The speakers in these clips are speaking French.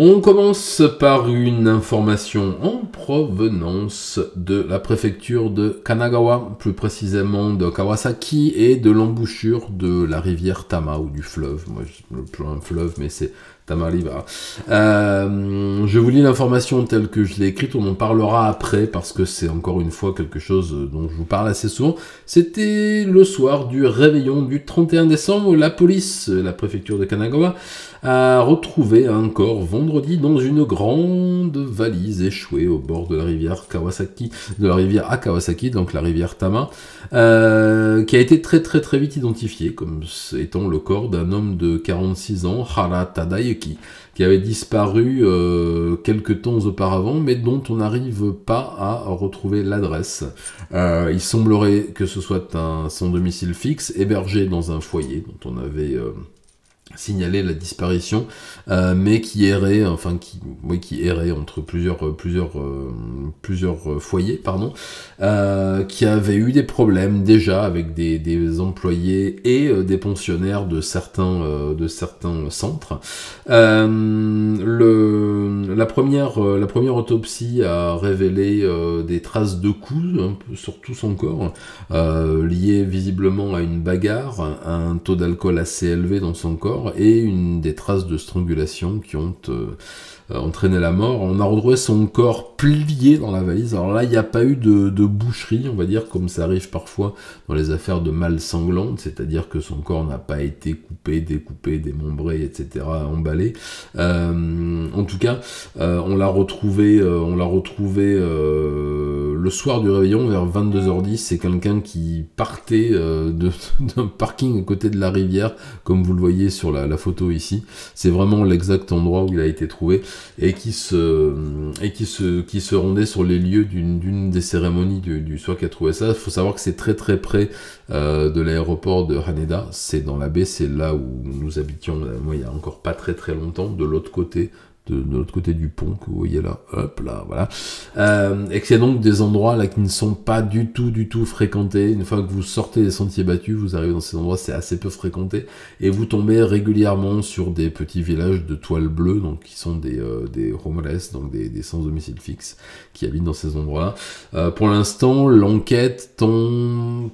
On commence par une information en provenance de la préfecture de Kanagawa, plus précisément de Kawasaki et de l'embouchure de la rivière Tama ou du fleuve. Moi, je ne plus un fleuve, mais c'est Tama River. Je vous lis l'information telle que je l'ai écrite, on en parlera après parce que c'est encore une fois quelque chose dont je vous parle assez souvent. C'était le soir du réveillon du 31 décembre où la police, la préfecture de Kanagawa, a retrouvé un corps vendredi dans une grande valise échouée au bord de la rivière Kawasaki, de la rivière à Kawasaki, donc la rivière Tama, qui a été très vite identifié comme étant le corps d'un homme de 46 ans, Hara Tadayuki, qui avait disparu quelques temps auparavant, mais dont on n'arrive pas à retrouver l'adresse. Il semblerait que ce soit son domicile fixe, hébergé dans un foyer dont on avait signalé la disparition, mais qui errait, qui errait entre plusieurs foyers, qui avait eu des problèmes déjà avec des employés et des pensionnaires de certains centres. La première autopsie a révélé des traces de coups un peu sur tout son corps, liées visiblement à une bagarre, à un taux d'alcool assez élevé dans son corps, et des traces de strangulation qui ont entraîné la mort. On a retrouvé son corps plié dans la valise. Alors là, il n'y a pas eu de boucherie, on va dire, comme ça arrive parfois dans les affaires de mal sanglantes, c'est-à-dire que son corps n'a pas été coupé, découpé, démembré, etc., emballé. En tout cas, on l'a retrouvé le soir du réveillon vers 22h10. C'est quelqu'un qui partait d'un parking à côté de la rivière, comme vous le voyez sur la photo ici. C'est vraiment l'exact endroit où il a été trouvé et qui se rendait sur les lieux d'une des cérémonies du soir qui a trouvé ça. Il faut savoir que c'est très près de l'aéroport de Haneda. C'est dans la baie, c'est là où nous habitions, moi, il y a encore pas très longtemps, de l'autre côté. De l'autre côté du pont que vous voyez là, hop là, voilà, et que c'est donc des endroits là qui ne sont pas du tout fréquentés. Une fois que vous sortez des sentiers battus, vous arrivez dans ces endroits, c'est assez peu fréquenté, et vous tombez régulièrement sur des petits villages de toiles bleues, donc qui sont des homeless, donc des sans domicile fixe, qui habitent dans ces endroits-là. Pour l'instant, l'enquête tend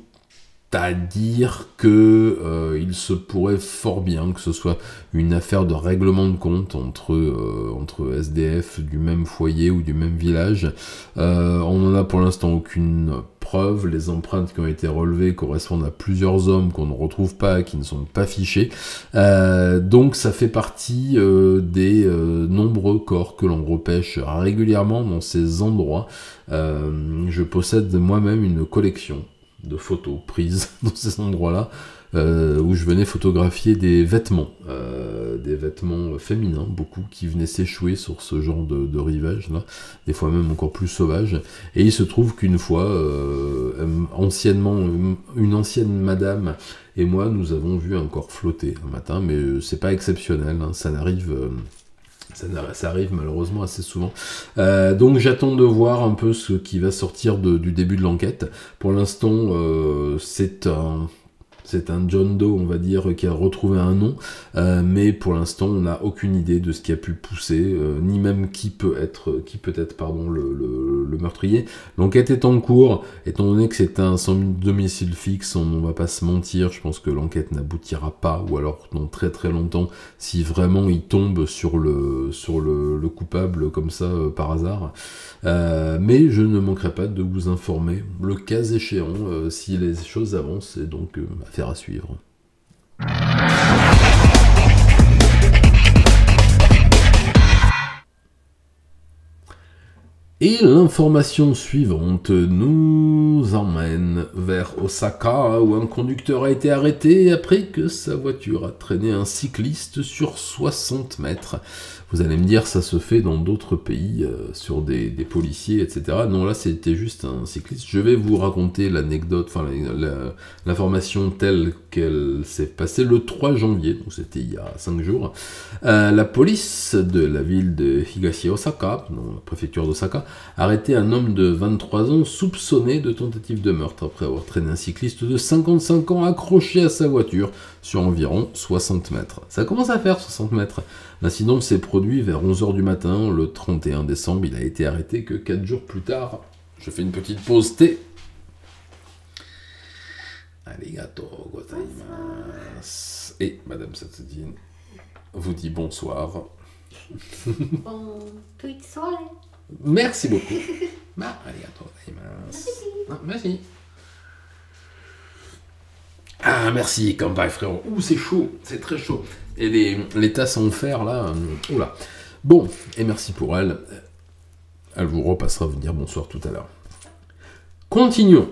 à dire que il se pourrait fort bien que ce soit une affaire de règlement de compte entre SDF du même foyer ou du même village. On n'en a pour l'instant aucune preuve. Les empreintes qui ont été relevées correspondent à plusieurs hommes qu'on ne retrouve pas, qui ne sont pas fichés. Donc ça fait partie des nombreux corps que l'on repêche régulièrement dans ces endroits. Je possède moi-même une collection de photos prises dans ces endroits-là, où je venais photographier des vêtements féminins, beaucoup, qui venaient s'échouer sur ce genre de rivage-là, des fois même encore plus sauvage. Et il se trouve qu'une fois, une ancienne madame et moi, nous avons vu un corps flotter un matin, mais c'est pas exceptionnel, hein, ça n'arrive... Ça arrive malheureusement assez souvent. Donc j'attends de voir un peu ce qui va sortir du début de l'enquête. Pour l'instant, c'est un John Doe, on va dire, qui a retrouvé un nom, mais pour l'instant, on n'a aucune idée de ce qui a pu pousser, ni même qui peut être le meurtrier. L'enquête est en cours, étant donné que c'est un sans domicile fixe, on ne va pas se mentir, je pense que l'enquête n'aboutira pas, ou alors dans très longtemps, si vraiment il tombe sur le coupable comme ça, par hasard. Mais je ne manquerai pas de vous informer, le cas échéant, si les choses avancent, et donc affaire à suivre. Et l'information suivante nous emmène vers Osaka, où un conducteur a été arrêté après que sa voiture a traîné un cycliste sur 60 mètres. Vous allez me dire, ça se fait dans d'autres pays, sur des policiers, etc. Non, là, c'était juste un cycliste. Je vais vous raconter l'anecdote, enfin, l'information telle qu'elle s'est passée le 3 janvier, donc c'était il y a 5 jours. La police de la ville de Higashi Osaka, dans la préfecture d'Osaka, arrêté un homme de 23 ans soupçonné de tentative de meurtre après avoir traîné un cycliste de 55 ans accroché à sa voiture sur environ 60 mètres. Ça commence à faire 60 mètres. L'incident s'est produit vers 11 h du matin, le 31 décembre. Il a été arrêté que 4 jours plus tard. Je fais une petite pause thé. Arigato gozaimasu. Et Madame Satsudine vous dit bonsoir. Bon petite soirée. Merci beaucoup. Arigato gozaimasu. Merci. Ah, merci, Kampai, frérot. Ouh, c'est chaud, c'est très chaud. Et les tasses en fer, là, oula. Bon, et merci pour elle. Elle vous repassera vous dire bonsoir tout à l'heure. Continuons.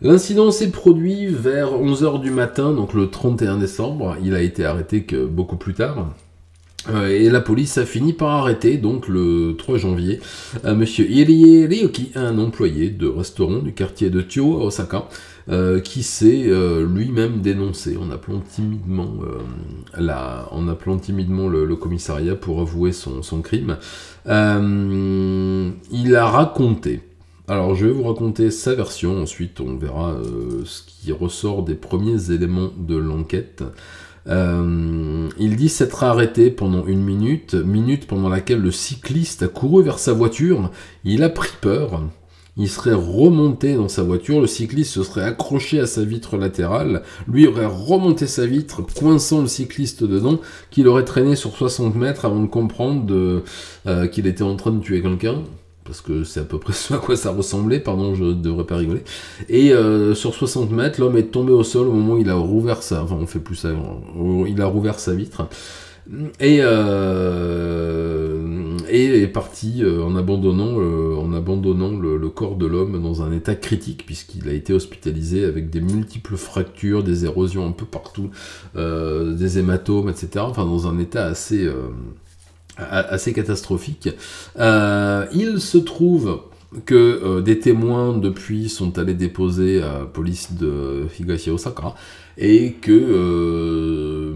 L'incident s'est produit vers 11 h du matin, donc le 31 décembre. Il a été arrêté que beaucoup plus tard. Et la police a fini par arrêter, donc le 3 janvier, monsieur Irie Ryoki, un employé de restaurant du quartier de Tio à Osaka, qui s'est lui-même dénoncé en appelant timidement, le commissariat pour avouer son crime. Il a raconté. Alors je vais vous raconter sa version, ensuite on verra ce qui ressort des premiers éléments de l'enquête. Il dit s'être arrêté pendant une minute pendant laquelle le cycliste a couru vers sa voiture. Il a pris peur. Il serait remonté dans sa voiture, le cycliste se serait accroché à sa vitre latérale, lui aurait remonté sa vitre, coinçant le cycliste dedans, qu'il aurait traîné sur 60 mètres avant de comprendre qu'il était en train de tuer quelqu'un. Parce que c'est à peu près ce à quoi ça ressemblait, pardon, je ne devrais pas rigoler. Et sur 60 mètres, l'homme est tombé au sol au moment où il a rouvert sa... Enfin, on fait plus ça, il a rouvert sa vitre. Et est parti en abandonnant le corps de l'homme dans un état critique, puisqu'il a été hospitalisé avec des multiples fractures, des érosions un peu partout, des hématomes, etc. Enfin, dans un état assez catastrophique. Il se trouve que des témoins depuis sont allés déposer à la police de Higashi Osaka et que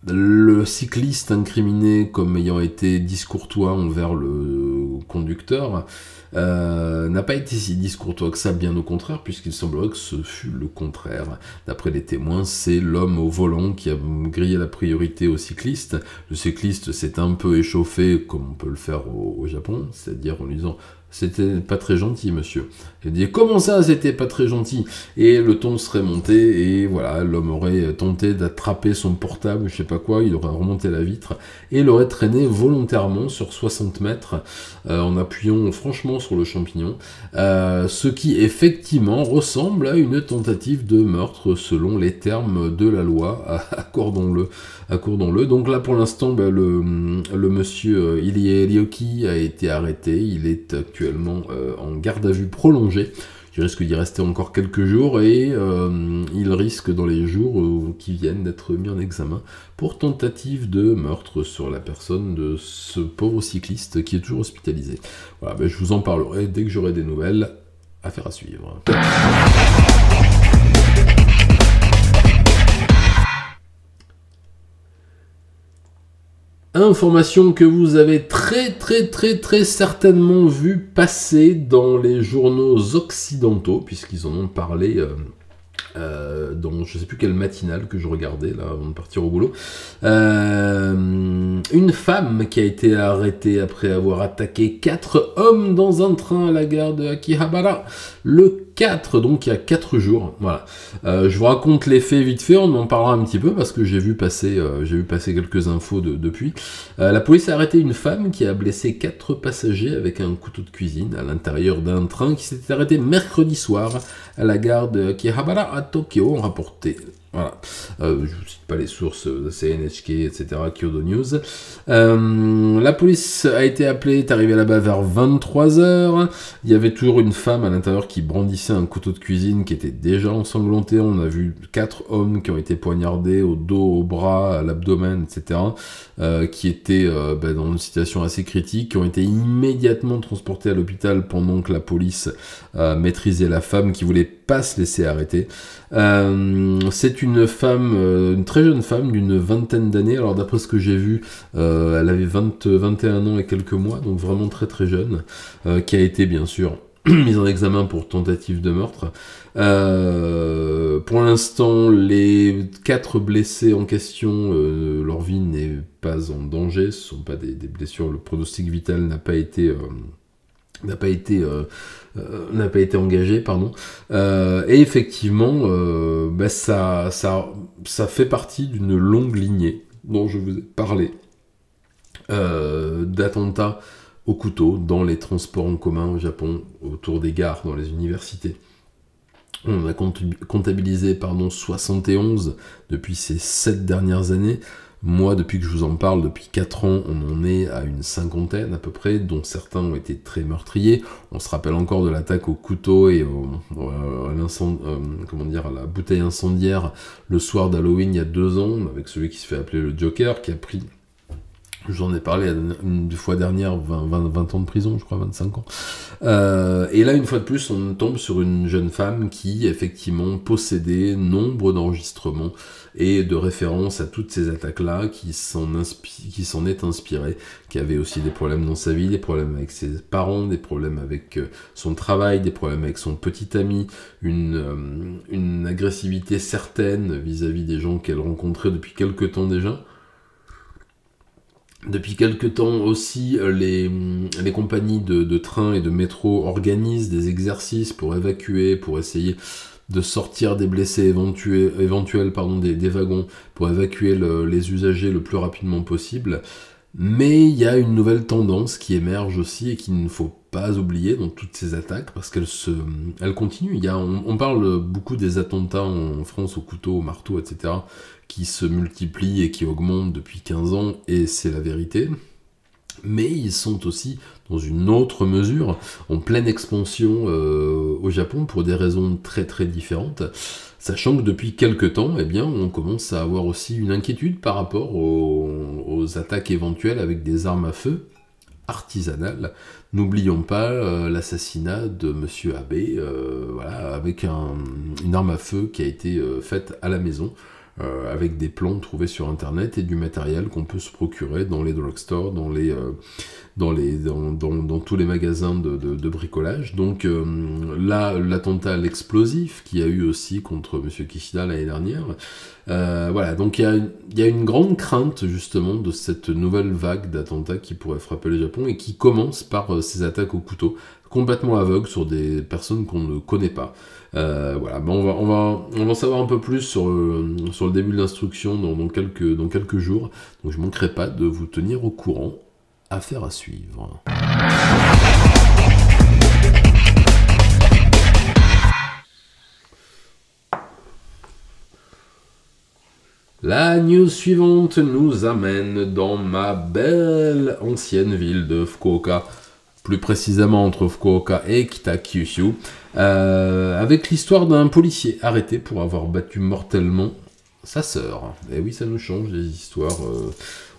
le cycliste incriminé comme ayant été discourtois envers le conducteur n'a pas été si discourtois que ça, bien au contraire, puisqu'il semblerait que ce fut le contraire. D'après les témoins, c'est l'homme au volant qui a grillé la priorité au cycliste. Le cycliste s'est un peu échauffé, comme on peut le faire au Japon, c'est-à-dire en lui disant « C'était pas très gentil, monsieur ». Il dit « Comment ça, c'était pas très gentil ?» Et le ton serait monté, et voilà, l'homme aurait tenté d'attraper son portable, je sais pas quoi, il aurait remonté la vitre, et l'aurait traîné volontairement sur 60 mètres, en appuyant franchement sur le champignon, ce qui effectivement ressemble à une tentative de meurtre, selon les termes de la loi, accordons-le. Donc là, pour l'instant, le monsieur Irie Ryoki a été arrêté, il est actuellement en garde à vue prolongée. Il risque d'y rester encore quelques jours et il risque dans les jours qui viennent d'être mis en examen pour tentative de meurtre sur la personne de ce pauvre cycliste qui est toujours hospitalisé. Voilà, je vous en parlerai dès que j'aurai des nouvelles. Affaire à suivre. Information que vous avez très certainement vu passer dans les journaux occidentaux, puisqu'ils en ont parlé dans je sais plus quelle matinale que je regardais là avant de partir au boulot. Une femme qui a été arrêtée après avoir attaqué 4 hommes dans un train à la gare de Akihabara le 4, donc il y a 4 jours. Voilà. Je vous raconte les faits vite fait, on en parlera un petit peu parce que j'ai vu passer quelques infos depuis. La police a arrêté une femme qui a blessé 4 passagers avec un couteau de cuisine à l'intérieur d'un train qui s'était arrêté mercredi soir à la gare de Akihabara à Tokyo, rapporté. Voilà, je ne vous cite pas les sources de CNHK, etc., Kyodo News. La police a été appelée, est arrivée là-bas vers 23 h. Il y avait toujours une femme à l'intérieur qui brandissait un couteau de cuisine qui était déjà ensanglanté. On a vu 4 hommes qui ont été poignardés au dos, au bras, à l'abdomen, etc., qui étaient dans une situation assez critique, qui ont été immédiatement transportés à l'hôpital pendant que la police maîtrisait la femme qui voulait pas se laisser arrêter. C'est une femme, une très jeune femme d'une vingtaine d'années. Alors d'après ce que j'ai vu, elle avait 21 ans et quelques mois, donc vraiment très très jeune, qui a été bien sûr mise en examen pour tentative de meurtre. Pour l'instant, les 4 blessés en question, leur vie n'est pas en danger, ce sont pas des blessures, le pronostic vital n'a pas été engagé, pardon. Et effectivement, ça fait partie d'une longue lignée dont je vous ai parlé, d'attentats au couteau dans les transports en commun au Japon, autour des gares, dans les universités. On a comptabilisé 71 depuis ces 7 dernières années. Moi, depuis que je vous en parle, depuis 4 ans, on en est à une 50aine à peu près, dont certains ont été très meurtriers. On se rappelle encore de l'attaque au couteau et à la bouteille incendiaire le soir d'Halloween il y a 2 ans, avec celui qui se fait appeler le Joker, qui a pris... J'en ai parlé une fois dernière, 20 ans de prison, je crois, 25 ans. Et là, une fois de plus, on tombe sur une jeune femme qui, effectivement, possédait nombre d'enregistrements et de références à toutes ces attaques-là, qui s'en est inspirée, qui avait aussi des problèmes dans sa vie, des problèmes avec ses parents, des problèmes avec son travail, des problèmes avec son petit ami, une agressivité certaine vis-à-vis des gens qu'elle rencontrait depuis quelque temps déjà. Depuis quelque temps aussi, les compagnies de train et de métro organisent des exercices pour évacuer, pour essayer de sortir des blessés éventuels des wagons, pour évacuer les usagers le plus rapidement possible. Mais il y a une nouvelle tendance qui émerge aussi et qu'il ne faut pas oublier dans toutes ces attaques, parce qu'elles continuent. On parle beaucoup des attentats en France au couteau, au marteau, etc., qui se multiplient et qui augmentent depuis 15 ans, et c'est la vérité. Mais ils sont aussi, dans une autre mesure, en pleine expansion au Japon pour des raisons très très différentes, sachant que depuis quelques temps, on commence à avoir aussi une inquiétude par rapport aux attaques éventuelles avec des armes à feu artisanales. N'oublions pas l'assassinat de Monsieur Abe, avec une arme à feu qui a été faite à la maison, avec des plans trouvés sur internet et du matériel qu'on peut se procurer dans les drugstores, dans tous les magasins de bricolage. Donc là, l'attentat à l'explosif qu'il y a eu aussi contre M. Kishida l'année dernière, donc il y a une grande crainte justement de cette nouvelle vague d'attentats qui pourrait frapper le Japon et qui commence par ces attaques au couteau, complètement aveugles sur des personnes qu'on ne connaît pas. On va en savoir un peu plus sur le début de l'instruction dans quelques jours, donc je ne manquerai pas de vous tenir au courant. Affaire à suivre. La news suivante nous amène dans ma belle ancienne ville de Fukuoka, plus précisément entre Fukuoka et Kitakyushu, avec l'histoire d'un policier arrêté pour avoir battu mortellement sa sœur. Et oui, ça nous change les histoires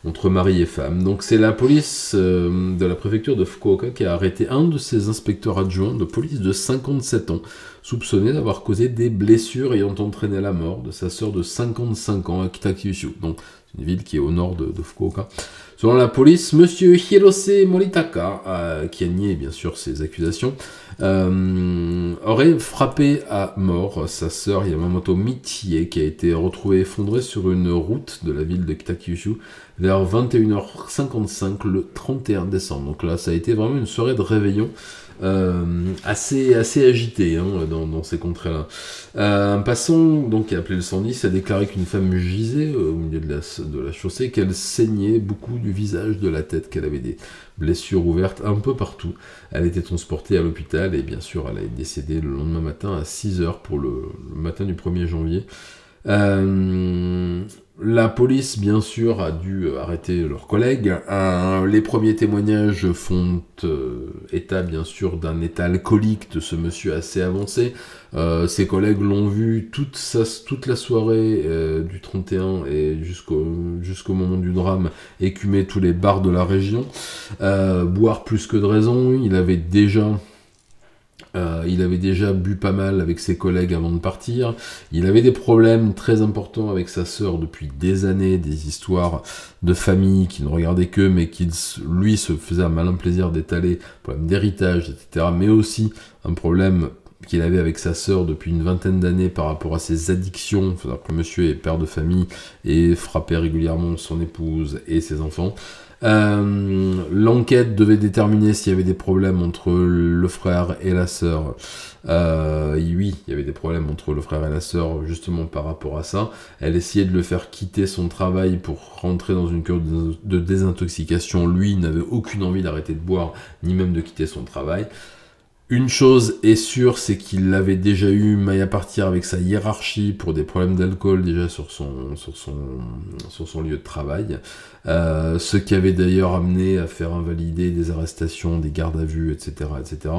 entre mari et femme. Donc c'est la police de la préfecture de Fukuoka qui a arrêté un de ses inspecteurs adjoints de police de 57 ans, soupçonné d'avoir causé des blessures ayant entraîné la mort de sa sœur de 55 ans à Kitakyushu. Donc c'est une ville qui est au nord de Fukuoka. Selon la police, Monsieur Hirose Moritaka, qui a nié bien sûr ces accusations, aurait frappé à mort sa sœur Yamamoto Michie, qui a été retrouvée effondrée sur une route de la ville de Kitakyushu vers 21h55 le 31 décembre. Donc là, ça a été vraiment une soirée de réveillon assez agitée dans ces contrées-là. Un passant donc, qui a appelé le 110 a déclaré qu'une femme gisait au milieu de la chaussée, qu'elle saignait beaucoup du visage, de la tête, qu'elle avait des blessures ouvertes un peu partout. Elle était transportée à l'hôpital et bien sûr elle est décédée le lendemain matin à 6h pour le matin du 1er janvier. La police, bien sûr, a dû arrêter leurs collègues. Les premiers témoignages font état, bien sûr, d'un état alcoolique de ce monsieur assez avancé. Ses collègues l'ont vu toute la soirée du 31 et jusqu'au moment du drame, écumer tous les bars de la région, boire plus que de raison. Il avait déjà Il avait déjà bu pas mal avec ses collègues avant de partir. Il avait des problèmes très importants avec sa sœur depuis des années, des histoires de famille qui ne regardaient que, mais qui, lui, se faisait un malin plaisir d'étaler, problème d'héritage, etc. Mais aussi un problème qu'il avait avec sa sœur depuis une vingtaine d'années par rapport à ses addictions. Il faut savoir que monsieur est père de famille et frappait régulièrement son épouse et ses enfants. L'enquête devait déterminer s'il y avait des problèmes entre le frère et la sœur. Oui, il y avait des problèmes entre le frère et la sœur justement par rapport à ça. Elle essayait de le faire quitter son travail pour rentrer dans une cure de désintoxication. Lui, il n'avait aucune envie d'arrêter de boire, ni même de quitter son travail. Une chose est sûre, c'est qu'il avait déjà eu maille à partir avec sa hiérarchie pour des problèmes d'alcool déjà sur son lieu de travail, ce qui avait d'ailleurs amené à faire invalider des arrestations, des gardes à vue, etc. etc.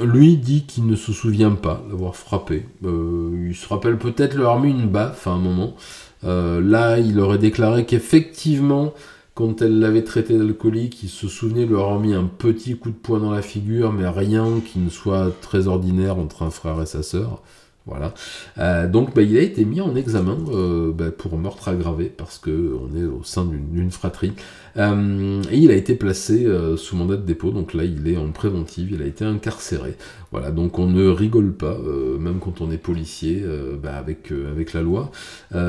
Lui dit qu'il ne se souvient pas d'avoir frappé. Il se rappelle peut-être leur avoir mis une baffe à un moment. Là, il aurait déclaré qu'effectivement, quand elle l'avait traité d'alcoolique, il se souvenait de leur avoir mis un petit coup de poing dans la figure, mais rien qui ne soit très ordinaire entre un frère et sa sœur. Voilà. Donc il a été mis en examen pour meurtre aggravé, parce qu'on est au sein d'une fratrie. Et il a été placé sous mandat de dépôt, donc là il est en préventive, il a été incarcéré. Voilà, donc on ne rigole pas, même quand on est policier, avec la loi,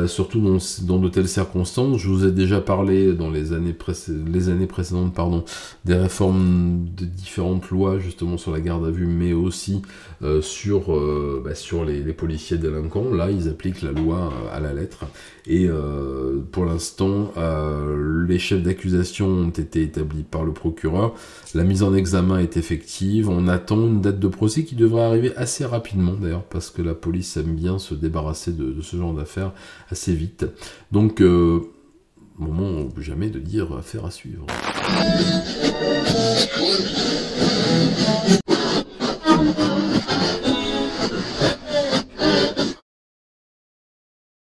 surtout dans de telles circonstances. Je vous ai déjà parlé dans les années précédentes, des réformes de différentes lois justement sur la garde à vue, mais aussi sur les policiers délinquants. Là, ils appliquent la loi à la lettre. Et pour l'instant, les chefs d'accusation ont été établis par le procureur. La mise en examen est effective. On attend une date de procès qui devrait arriver assez rapidement, d'ailleurs, parce que la police aime bien se débarrasser de ce genre d'affaires assez vite. Donc, moment ou jamais de dire affaire à suivre.